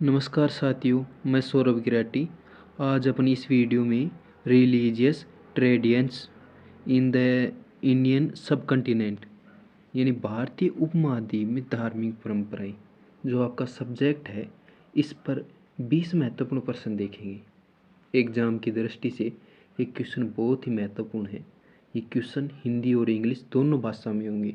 नमस्कार साथियों, मैं सौरभ गिराटी। आज अपनी इस वीडियो में religious traditions in the Indian सब कंटिनेंट यानी भारतीय उपमहाद्वीप में धार्मिक परंपराएं जो आपका सब्जेक्ट है, इस पर 20 महत्वपूर्ण प्रश्न देखेंगे। एग्ज़ाम की दृष्टि से ये क्वेश्चन बहुत ही महत्वपूर्ण है। ये क्वेश्चन हिंदी और इंग्लिश दोनों भाषा में होंगे,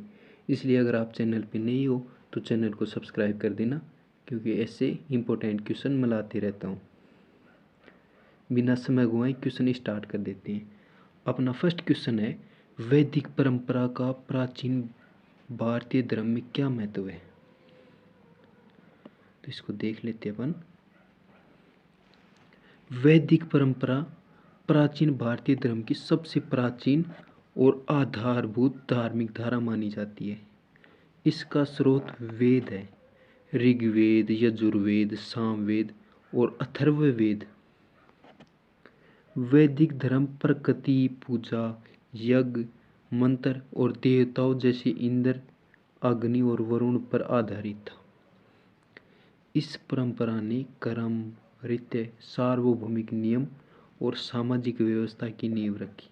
इसलिए अगर आप चैनल पर नए हो तो चैनल को सब्सक्राइब कर देना, क्योंकि ऐसे इम्पोर्टेंट क्वेश्चन मैं लाते रहता हूँ। बिना समय गंवाए क्वेश्चन स्टार्ट कर देते हैं। अपना फर्स्ट क्वेश्चन है, वैदिक परंपरा का प्राचीन भारतीय धर्म में क्या महत्व है? तो इसको देख लेते हैं अपन। वैदिक परंपरा प्राचीन भारतीय धर्म की सबसे प्राचीन और आधारभूत धार्मिक धारा मानी जाती है। इसका स्रोत वेद है, ऋग्वेद, यजुर्वेद, सामवेद और अथर्ववेद। वैदिक धर्म प्रकृति पूजा, यज्ञ, मंत्र और देवताओं जैसे इंद्र, अग्नि और वरुण पर आधारित था। इस परंपरा ने कर्म, रीत्य, सार्वभौमिक नियम और सामाजिक व्यवस्था की नींव रखी।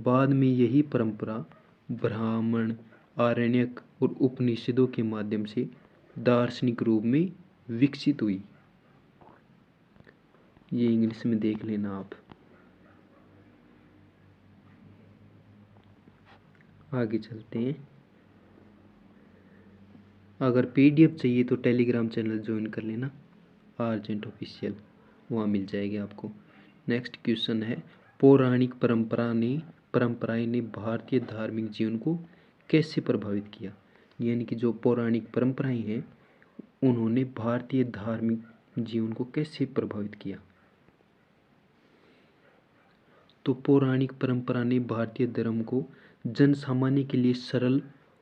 बाद में यही परंपरा ब्राह्मण, आरण्यक और उपनिषदों के माध्यम से दार्शनिक रूप में विकसित हुई। ये इंग्लिश में देख लेना आप। आगे चलते हैं। अगर पीडीएफ चाहिए तो टेलीग्राम चैनल ज्वाइन कर लेना, आर्जेंट ऑफिशियल, वहाँ मिल जाएगी आपको। नेक्स्ट क्वेश्चन है, पौराणिक परंपराएं ने भारतीय धार्मिक जीवन को कैसे प्रभावित किया? यानी कि जो पौराणिक परंपराएं हैं उन्होंने भारतीय धार्मिक जीवन को कैसे प्रभावित किया? तो पौराणिक परंपरा ने भारतीय धर्म को जन सामान्य के लिए सरल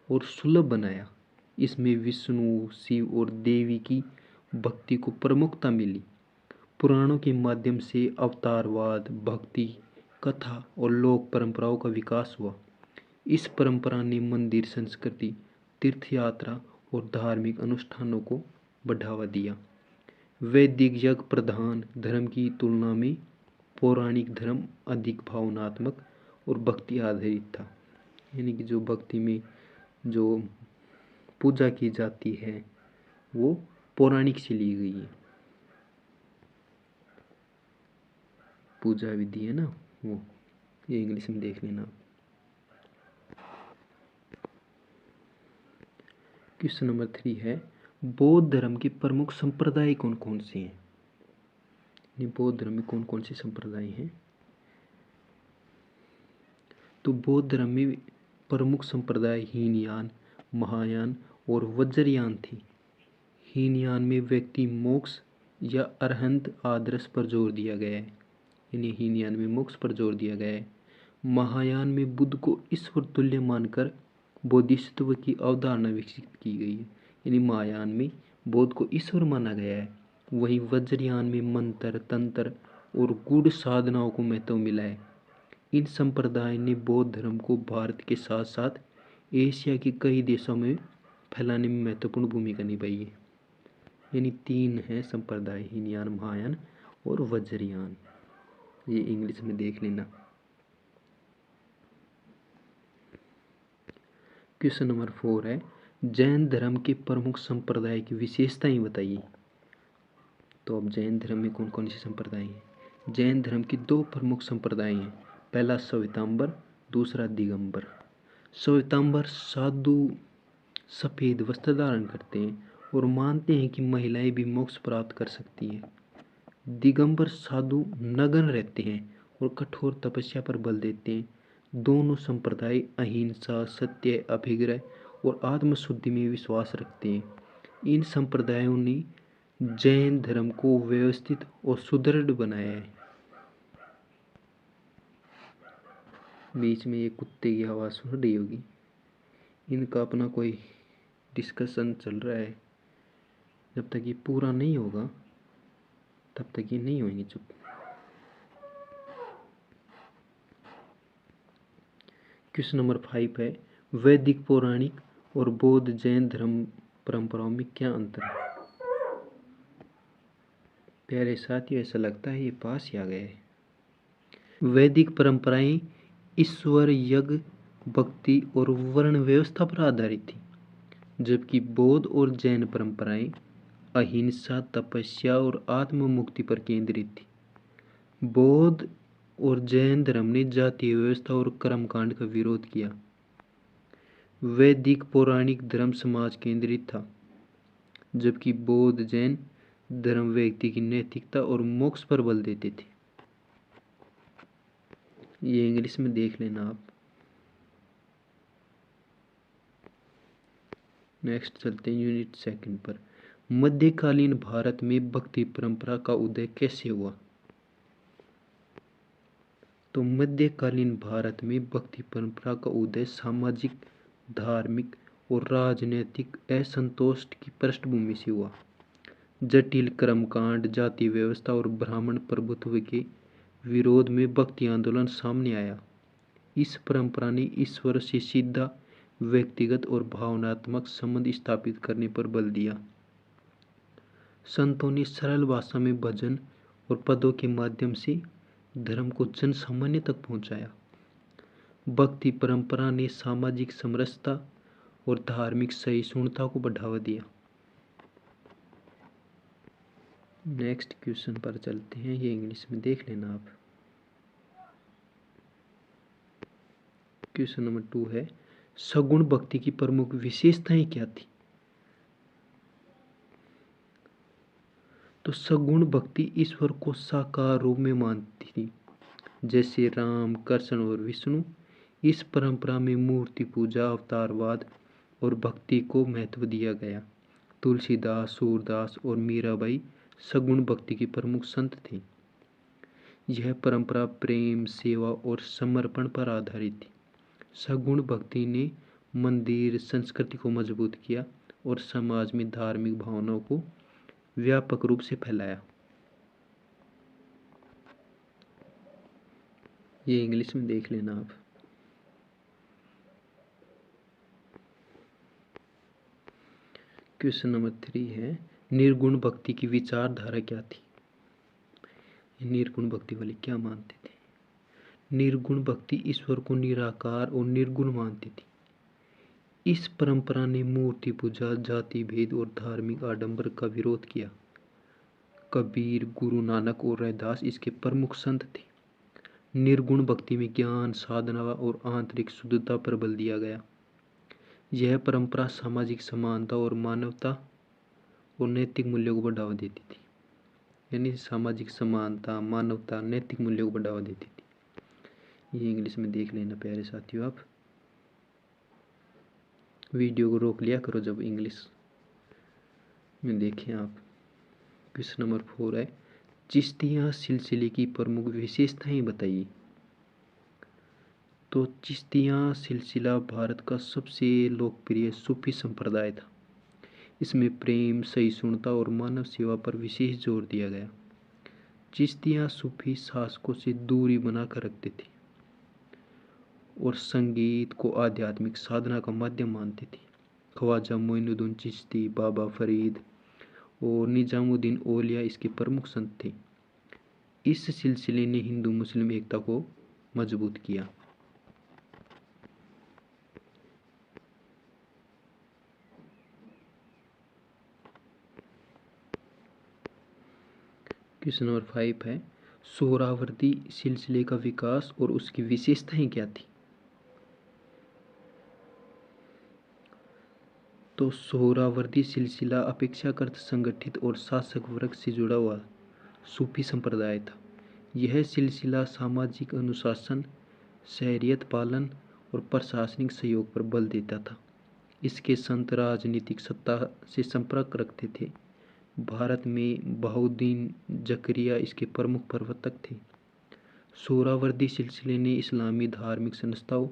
और सुलभ बनाया। इसमें विष्णु, शिव और देवी की भक्ति को प्रमुखता मिली। पुराणों के माध्यम से अवतारवाद, भक्ति, कथा और लोक परंपराओं का विकास हुआ। इस परंपरा ने मंदिर संस्कृति, तीर्थयात्रा और धार्मिक अनुष्ठानों को बढ़ावा दिया। वैदिक यज्ञ प्रधान धर्म की तुलना में पौराणिक धर्म अधिक भावनात्मक और भक्ति आधारित था। यानी कि जो भक्ति में जो पूजा की जाती है वो पौराणिक से ली गई है। पूजा विधि है ना वो, ये इंग्लिश में देख लेना। क्वेश्चन नंबर 3 है, बौद्ध धर्म के प्रमुख संप्रदाय कौन कौन से हैं? बौद्ध धर्म में कौन कौन से संप्रदाय हैं? तो बौद्ध धर्म में प्रमुख संप्रदाय हीनयान, महायान और वज्रयान थे। हीनयान में व्यक्ति मोक्ष या अरहंत आदर्श पर जोर दिया गया है, यानी हीनयान में मोक्ष पर जोर दिया गया है। महायान में बुद्ध को ईश्वर तुल्य मानकर बोधिसत्व की अवधारणा विकसित की गई है, यानी महायान में बौद्ध को ईश्वर माना गया है। वहीं वज्रयान में मंत्र, तंत्र और गूढ़ साधनाओं को महत्व मिला है। इन संप्रदाय ने बौद्ध धर्म को भारत के साथ साथ एशिया के कई देशों में फैलाने में महत्वपूर्ण भूमिका निभाई है। यानी 3 है संप्रदाय, हीनयान, महायान और वज्रयान। ये इंग्लिश में देख लेना। क्वेश्चन नंबर 4 है, जैन धर्म के प्रमुख संप्रदाय की विशेषताएं बताइए। तो अब जैन धर्म में कौन कौन से संप्रदाय हैं? जैन धर्म की 2 प्रमुख संप्रदाय हैं। पहला श्वेतांबर, दूसरा दिगंबर। श्वेतांबर साधु सफ़ेद वस्त्र धारण करते हैं और मानते हैं कि महिलाएं भी मोक्ष प्राप्त कर सकती हैं। दिगंबर साधु नग्न रहते हैं और कठोर तपस्या पर बल देते हैं। दोनों संप्रदाय अहिंसा, सत्य, अभिग्रह और आत्मशुद्धि में विश्वास रखते हैं। इन संप्रदायों ने जैन धर्म को व्यवस्थित और सुदृढ़ बनाया है। बीच में ये कुत्ते की आवाज़ सुन रही होगी, इनका अपना कोई डिस्कशन चल रहा है। जब तक ये पूरा नहीं होगा तब तक ये नहीं होंगे चुप। क्वेश्चन नंबर 5 है, वैदिक, पौराणिक और बौद्ध जैन धर्म परंपराओं में क्या अंतर है? प्यारे साथियों, ऐसा लगता है ये पास ही आ गए। वैदिक परंपराएं ईश्वर, यज्ञ, भक्ति और वर्ण व्यवस्था पर आधारित थी, जबकि बौद्ध और जैन परंपराएं अहिंसा, तपस्या और आत्म मुक्ति पर केंद्रित थी। बौद्ध और जैन धर्म ने जातीय व्यवस्था और कर्मकांड का विरोध किया। वैदिक पौराणिक धर्म समाज केंद्रित था, जबकि बौद्ध जैन धर्म व्यक्ति की नैतिकता और मोक्ष पर बल देते थे। ये इंग्लिश में देख लेना आप। नेक्स्ट चलते हैं यूनिट सेकंड पर। मध्यकालीन भारत में भक्ति परंपरा का उदय कैसे हुआ? तो मध्यकालीन भारत में भक्ति परंपरा का उदय सामाजिक, धार्मिक और राजनीतिक असंतोष की पृष्ठभूमि से हुआ। जटिल कर्मकांड, जाति व्यवस्था और ब्राह्मण प्रभुत्व के विरोध में भक्ति आंदोलन सामने आया। इस परंपरा ने ईश्वर से सीधा व्यक्तिगत और भावनात्मक संबंध स्थापित करने पर बल दिया। संतों ने सरल भाषा में भजन और पदों के माध्यम से धर्म को जन सामान्य तक पहुंचाया। भक्ति परंपरा ने सामाजिक समरसता और धार्मिक सहिष्णुता को बढ़ावा दिया। नेक्स्ट क्वेश्चन पर चलते हैं, ये इंग्लिश में देख लेना आप। क्वेश्चन नंबर 2 है, सगुण भक्ति की प्रमुख विशेषताएं क्या थी? तो सगुण भक्ति ईश्वर को साकार रूप में मानती थी, जैसे राम, कृष्ण और विष्णु। इस परंपरा में मूर्ति पूजा, अवतारवाद और भक्ति को महत्व दिया गया। तुलसीदास, सूरदास और मीराबाई सगुण भक्ति की प्रमुख संत थे। यह परंपरा प्रेम, सेवा और समर्पण पर आधारित थी। सगुण भक्ति ने मंदिर संस्कृति को मजबूत किया और समाज में धार्मिक भावनाओं को व्यापक रूप से फैलाया। ये इंग्लिश में देख लेना आप। क्वेश्चन नंबर 3 है, निर्गुण भक्ति की विचारधारा क्या थी? निर्गुण भक्ति वाले क्या मानते थे? निर्गुण भक्ति ईश्वर को निराकार और निर्गुण मानती थी। इस परंपरा ने मूर्ति पूजा, जाति भेद और धार्मिक आडंबर का विरोध किया। कबीर, गुरु नानक और रैदास इसके प्रमुख संत थे। निर्गुण भक्ति में ज्ञान, साधना और आंतरिक शुद्धता पर बल दिया गया। यह परंपरा सामाजिक समानता और मानवता और नैतिक मूल्यों को बढ़ावा देती थी। यानी सामाजिक समानता, मानवता, नैतिक मूल्यों को बढ़ावा देती थी। ये इंग्लिश में देख लेना प्यारे साथियों आप। वीडियो को रोक लिया करो जब इंग्लिश में देखें आप। क्वेश्चन नंबर 4 है, चिश्तिया सिलसिले की प्रमुख विशेषताएं बताइए। तो चिश्तिया सिलसिला भारत का सबसे लोकप्रिय सूफी संप्रदाय था। इसमें प्रेम, सहिष्णुता और मानव सेवा पर विशेष जोर दिया गया। चिश्तिया सूफी शासकों से दूरी बनाकर रखते थे और संगीत को आध्यात्मिक साधना का माध्यम मानते थे। ख्वाजा मोइनुद्दीन चिश्ती, बाबा फरीद और निजामुद्दीन औलिया इसके प्रमुख संत थे। इस सिलसिले ने हिंदू मुस्लिम एकता को मजबूत किया। क्वेश्चन नंबर 5 है, सोहरावर्दी सिलसिले का विकास और उसकी विशेषताएं क्या थी? तो सोहरावर्दी सिलसिला अपेक्षाकृत संगठित और शासक वर्ग से जुड़ा हुआ सूफी संप्रदाय था। यह सिलसिला सामाजिक अनुशासन, शहरियत पालन और प्रशासनिक सहयोग पर बल देता था। इसके संत राजनीतिक सत्ता से संपर्क रखते थे। भारत में बहाउद्दीन जकरिया इसके प्रमुख प्रवर्तक थे। सोहरावर्दी सिलसिले ने इस्लामी धार्मिक संस्थाओं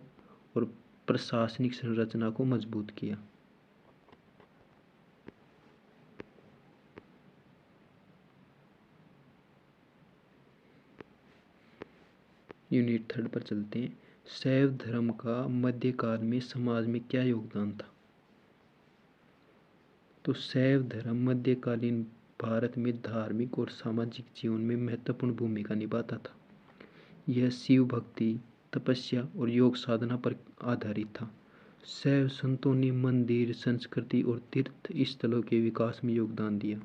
और प्रशासनिक संरचना को मजबूत किया। यूनिट 3 पर चलते हैं। शैव धर्म का मध्यकाल में समाज में क्या योगदान था? तो शैव धर्म मध्यकालीन भारत में धार्मिक और सामाजिक जीवन में महत्वपूर्ण भूमिका निभाता था। यह शिव भक्ति, तपस्या और योग साधना पर आधारित था। शैव संतों ने मंदिर, संस्कृति और तीर्थ स्थलों के विकास में योगदान दिया।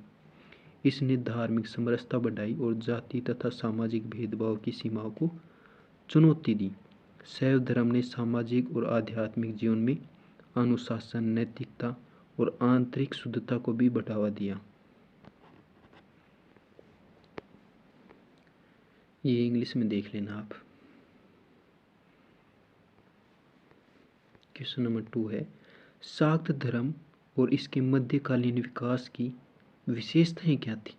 इसने धार्मिक समरसता बढ़ाई और जाति तथा सामाजिक भेदभाव की सीमाओं को चुनौती दी। शैव धर्म ने सामाजिक और आध्यात्मिक जीवन में अनुशासन, नैतिकता और आंतरिक शुद्धता को भी बढ़ावा दिया। ये इंग्लिश में देख लेना आप। क्वेश्चन नंबर 2 है, शाक्त धर्म और इसके मध्यकालीन विकास की विशेषताएं क्या थी?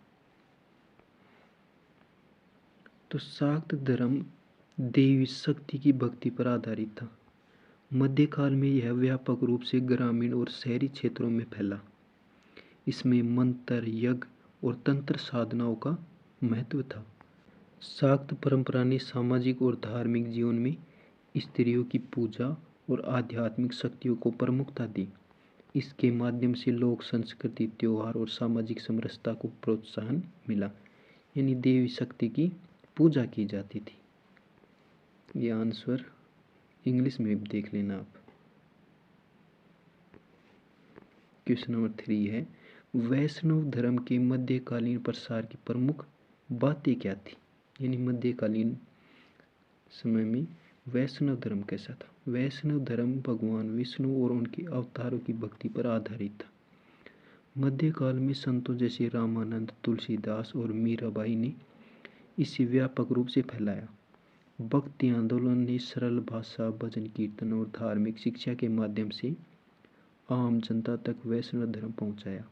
तो शाक्त धर्म देवी शक्ति की भक्ति पर आधारित था। मध्यकाल में यह व्यापक रूप से ग्रामीण और शहरी क्षेत्रों में फैला। इसमें मंत्र, यज्ञ और तंत्र साधनाओं का महत्व था। शाक्त परंपरा ने सामाजिक और धार्मिक जीवन में स्त्रियों की पूजा और आध्यात्मिक शक्तियों को प्रमुखता दी। इसके माध्यम से लोक संस्कृति, त्योहार और सामाजिक समरसता को प्रोत्साहन मिला। यानी देवी शक्ति की पूजा की जाती थी। ये आंसर इंग्लिश में भी देख लेना आप। क्वेश्चन नंबर 3 है, वैष्णव धर्म के मध्यकालीन प्रसार की प्रमुख बातें क्या थी? यानी मध्यकालीन समय में वैष्णव धर्म कैसा था? वैष्णव धर्म भगवान विष्णु और उनके अवतारों की भक्ति पर आधारित था। मध्यकाल में संतों जैसे रामानंद, तुलसीदास और मीराबाई ने इसे व्यापक रूप से फैलाया। भक्ति आंदोलन ने सरल भाषा, भजन कीर्तन और धार्मिक शिक्षा के माध्यम से आम जनता तक वैष्णव धर्म पहुंचाया।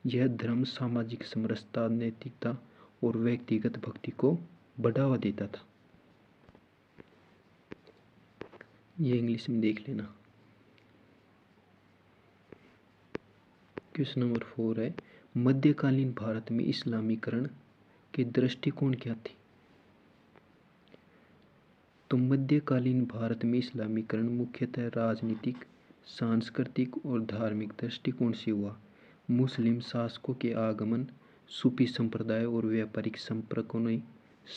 यह धर्म सामाजिक समरसता, नैतिकता और व्यक्तिगत भक्ति को बढ़ावा देता था। ये इंग्लिश में देख लेना। क्वेश्चन नंबर 4 है, मध्यकालीन भारत में इस्लामीकरण के दृष्टिकोण क्या थे? तो मध्यकालीन भारत में इस्लामीकरण मुख्यतः राजनीतिक, सांस्कृतिक और धार्मिक दृष्टिकोण से हुआ। मुस्लिम शासकों के आगमन, सूफी संप्रदाय और व्यापारिक संपर्कों ने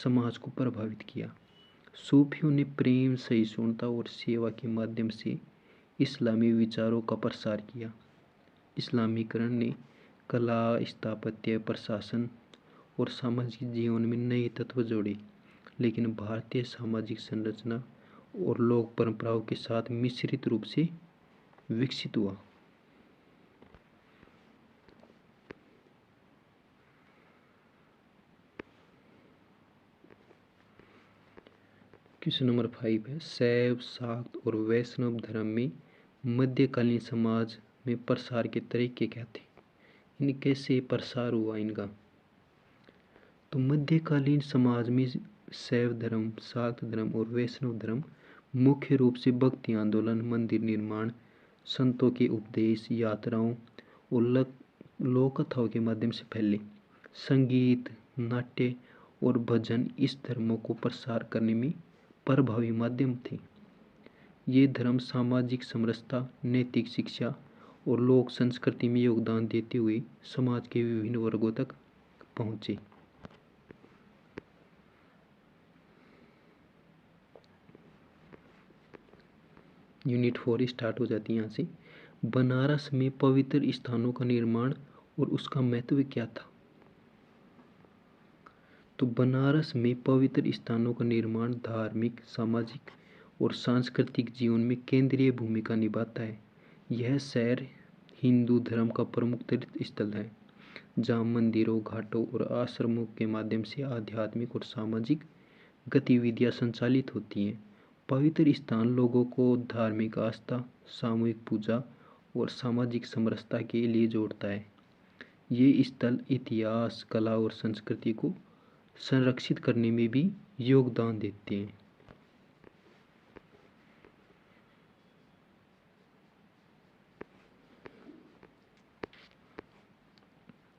समाज को प्रभावित किया। सूफियों ने प्रेम, सहिष्णुता और सेवा के माध्यम से इस्लामी विचारों का प्रसार किया। इस्लामीकरण ने कला, स्थापत्य, प्रशासन और सामाजिक जीवन में नए तत्व जोड़े, लेकिन भारतीय सामाजिक संरचना और लोक परंपराओं के साथ मिश्रित रूप से विकसित हुआ। क्वेश्चन नंबर 5 है, शैव, शाक्त और वैष्णव धर्म में मध्यकालीन समाज में प्रसार के तरीके क्या थे? यानी कैसे प्रसार हुआ इनका? तो मध्यकालीन समाज में शैव धर्म, शाक्त धर्म और वैष्णव धर्म मुख्य रूप से भक्ति आंदोलन, मंदिर निर्माण, संतों के उपदेश, यात्राओं और लोक कथाओं के माध्यम से फैले। संगीत, नाट्य और भजन इस धर्मों को प्रसार करने में प्रभावी माध्यम थे। ये धर्म सामाजिक समरसता, नैतिक शिक्षा और लोक संस्कृति में योगदान देते हुए समाज के विभिन्न वर्गों तक पहुँचे। यूनिट 4 स्टार्ट हो जाती है यहाँ से। बनारस में पवित्र स्थानों का निर्माण और उसका महत्व क्या था? तो बनारस में पवित्र स्थानों का निर्माण धार्मिक, सामाजिक और सांस्कृतिक जीवन में केंद्रीय भूमिका निभाता है। यह शहर हिंदू धर्म का प्रमुख तीर्थ स्थल है, जहाँ मंदिरों, घाटों और आश्रमों के माध्यम से आध्यात्मिक और सामाजिक गतिविधियाँ संचालित होती हैं। पवित्र स्थान लोगों को धार्मिक आस्था, सामूहिक पूजा और सामाजिक समरसता के लिए जोड़ता है। ये स्थल इतिहास, कला और संस्कृति को संरक्षित करने में भी योगदान देते हैं।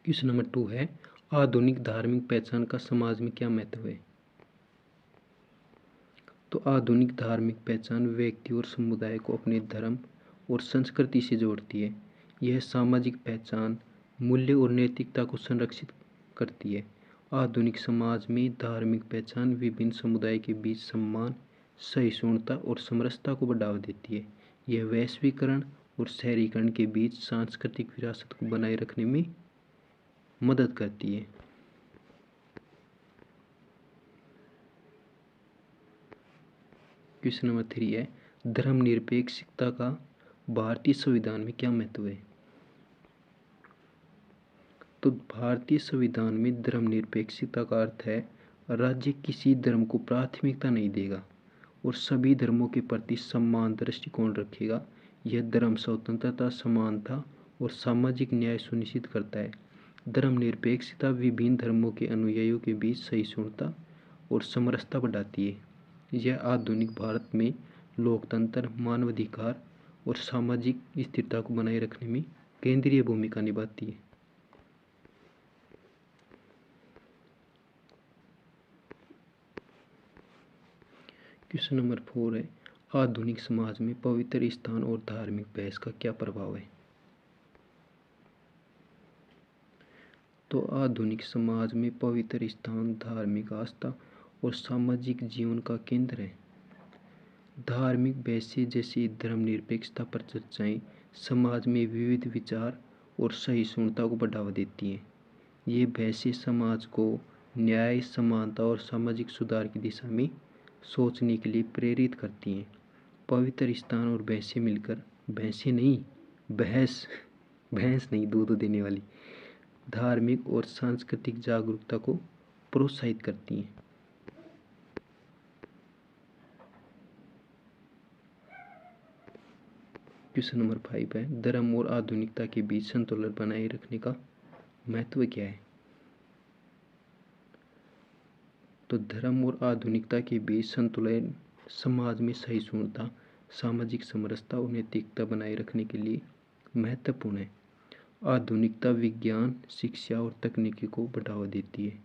क्वेश्चन नंबर 2 है, आधुनिक धार्मिक पहचान का समाज में क्या महत्व है? तो आधुनिक धार्मिक पहचान व्यक्ति और समुदाय को अपने धर्म और संस्कृति से जोड़ती है। यह सामाजिक पहचान, मूल्य और नैतिकता को संरक्षित करती है। आधुनिक समाज में धार्मिक पहचान विभिन्न समुदाय के बीच सम्मान, सहिष्णुता और समरसता को बढ़ावा देती है। यह वैश्वीकरण और शहरीकरण के बीच सांस्कृतिक विरासत को बनाए रखने में मदद करती है। क्वेश्चन नंबर 3 है, धर्मनिरपेक्षता का भारतीय संविधान में क्या महत्व है? तो भारतीय संविधान में धर्मनिरपेक्षता का अर्थ है राज्य किसी धर्म को प्राथमिकता नहीं देगा और सभी धर्मों के प्रति समान दृष्टिकोण रखेगा। यह धर्म स्वतंत्रता, समानता और सामाजिक न्याय सुनिश्चित करता है। धर्मनिरपेक्षता विभिन्न धर्मों के अनुयायियों के बीच सहिष्णुता और समरसता बढ़ाती है। यह आधुनिक भारत में लोकतंत्र, मानवाधिकार और सामाजिक स्थिरता को बनाए रखने में केंद्रीय भूमिका निभाती है। क्वेश्चन नंबर 4 है, आधुनिक समाज में पवित्र स्थान और धार्मिक बहस का क्या प्रभाव है? तो आधुनिक समाज में पवित्र स्थान धार्मिक आस्था और सामाजिक जीवन का केंद्र है। धार्मिक बहसें जैसे धर्मनिरपेक्षता पर चर्चाएं समाज में विविध विचार और सहिष्णुता को बढ़ावा देती हैं। ये बहसें समाज को न्याय, समानता और सामाजिक सुधार की दिशा में सोचने के लिए प्रेरित करती हैं। पवित्र स्थान और बहसें मिलकर भैंस नहीं, दूध देने वाली धार्मिक और सांस्कृतिक जागरूकता को प्रोत्साहित करती हैं। क्वेश्चन नंबर 5 है, धर्म और आधुनिकता के बीच संतुलन बनाए रखने का महत्व क्या है? तो धर्म और आधुनिकता के बीच संतुलन समाज में सहिष्णुता, सामाजिक समरसता और नैतिकता बनाए रखने के लिए महत्वपूर्ण है। आधुनिकता विज्ञान, शिक्षा और तकनीकी को बढ़ावा देती है,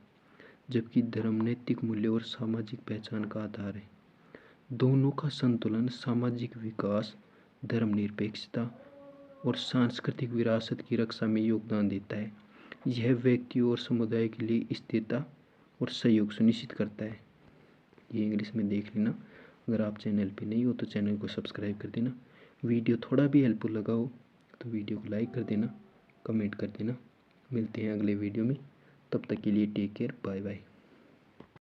जबकि धर्म नैतिक मूल्य और सामाजिक पहचान का आधार है। दोनों का संतुलन सामाजिक विकास, धर्मनिरपेक्षता और सांस्कृतिक विरासत की रक्षा में योगदान देता है। यह व्यक्ति और समुदाय के लिए स्थिरता और सहयोग सुनिश्चित करता है। ये इंग्लिश में देख लेना। अगर आप चैनल पे नहीं हो तो चैनल को सब्सक्राइब कर देना। वीडियो थोड़ा भी हेल्पफुल लगा हो तो वीडियो को लाइक कर देना, कमेंट कर देना। मिलते हैं अगले वीडियो में, तब तक के लिए टेक केयर, बाय बाय।